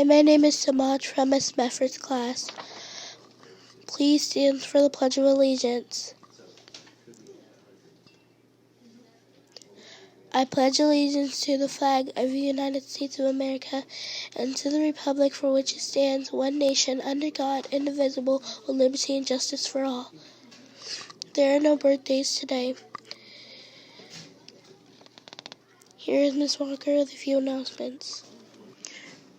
my name is Samaj from Miss Mefford's class. Please stand for the Pledge of Allegiance. I pledge allegiance to the flag of the United States of America and to the republic for which it stands, one nation, under God, indivisible, with liberty and justice for all. There are no birthdays today. Here is Miss Walker with a few announcements.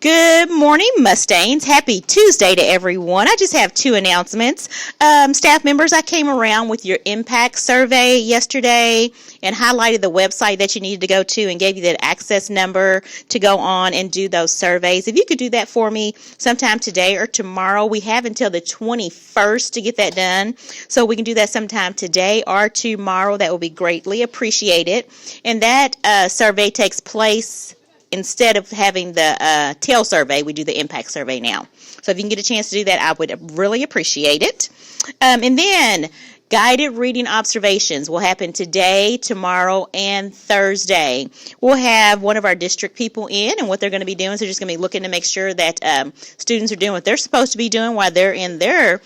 Good morning, Mustangs. Happy Tuesday to everyone. I just have two announcements. Staff members, I came around with your impact survey yesterday and highlighted the website that you needed to go to and gave you that access number to go on and do those surveys. If you could do that for me sometime today or tomorrow, we have until the 21st to get that done. So we can do that sometime today or tomorrow. That will be greatly appreciated. And that survey takes place. Instead of having the TEL survey, we do the impact survey now. So if you can get a chance to do that, I would really appreciate it. And then guided reading observations will happen today, tomorrow, and Thursday. We'll have one of our district people in, and what they're going to be doing is they're just going to be looking to make sure that students are doing what they're supposed to be doing while they're in their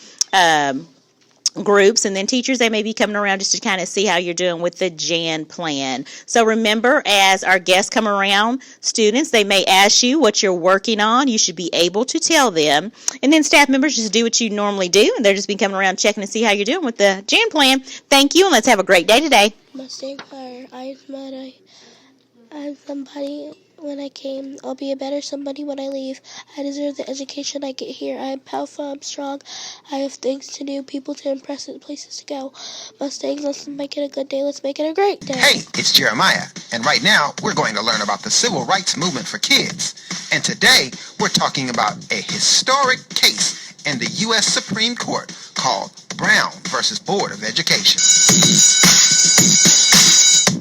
groups, and then teachers, they may be coming around just to kind of see how you're doing with the Jan plan. So remember, as our guests come around, students, they may ask you what you're working on. You should be able to tell them. And then staff members just do what you normally do, and they're just be coming around checking to see how you're doing with the Jan plan. Thank you, and let's have a great day today. Mustang Fire, I'm somebody when I came. I'll be a better somebody when I leave. I deserve the education I get here. I am powerful, I'm strong. I have things to do, people to impress, and places to go. Mustangs, let's make it a good day. Let's make it a great day. Hey, it's Jeremiah, and right now we're going to learn about the civil rights movement for kids. And today we're talking about a historic case in the U.S. Supreme Court called Brown versus Board of Education.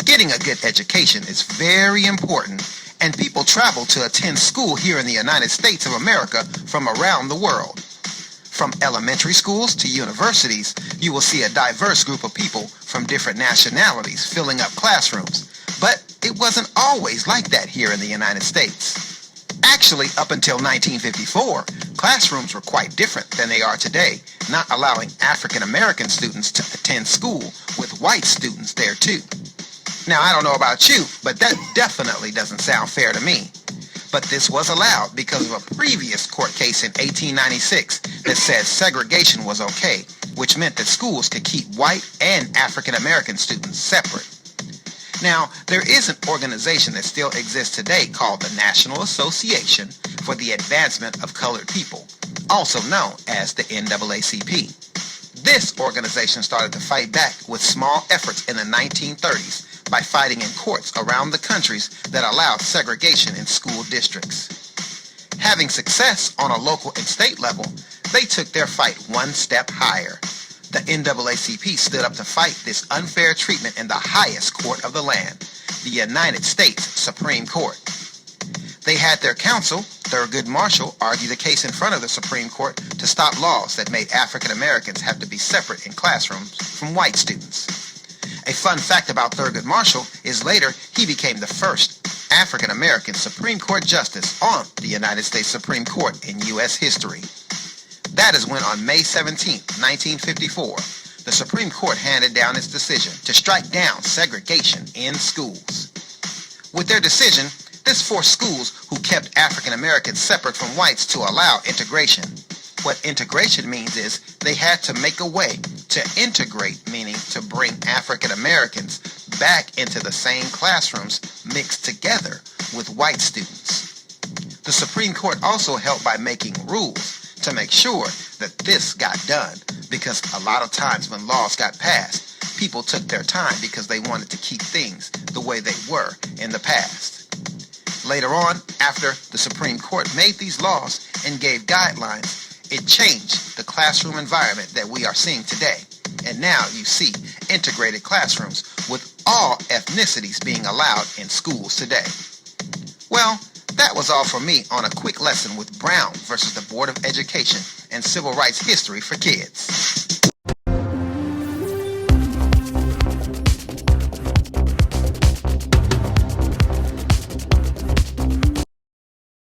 Getting a good education is very important, and people travel to attend school here in the United States of America from around the world. From elementary schools to universities, you will see a diverse group of people from different nationalities filling up classrooms. But it wasn't always like that here in the United States. Actually, up until 1954, classrooms were quite different than they are today, not allowing African American students to attend school with white students there too. Now, I don't know about you, but that definitely doesn't sound fair to me. But this was allowed because of a previous court case in 1896 that said segregation was okay, which meant that schools could keep white and African American students separate. Now, there is an organization that still exists today called the National Association for the Advancement of Colored People, also known as the NAACP. This organization started to fight back with small efforts in the 1930s by fighting in courts around the countries that allowed segregation in school districts. Having success on a local and state level, they took their fight one step higher. The NAACP stood up to fight this unfair treatment in the highest court of the land, the United States Supreme Court. They had their counsel, Thurgood Marshall, argue the case in front of the Supreme Court to stop laws that made African Americans have to be separate in classrooms from white students. A fun fact about Thurgood Marshall is later he became the first African American Supreme Court Justice on the United States Supreme Court in U.S. history. That is when on May 17, 1954, the Supreme Court handed down its decision to strike down segregation in schools. With their decision, this forced schools who kept African Americans separate from whites to allow integration. What integration means is they had to make a way to integrate, meaning to bring African Americans back into the same classrooms mixed together with white students. The Supreme Court also helped by making rules to make sure that this got done, because a lot of times when laws got passed, people took their time because they wanted to keep things the way they were in the past. Later on, after the Supreme Court made these laws and gave guidelines, it changed the classroom environment that we are seeing today. And now you see integrated classrooms with all ethnicities being allowed in schools today. Well, that was all for me on a quick lesson with Brown versus the Board of Education and Civil Rights History for Kids.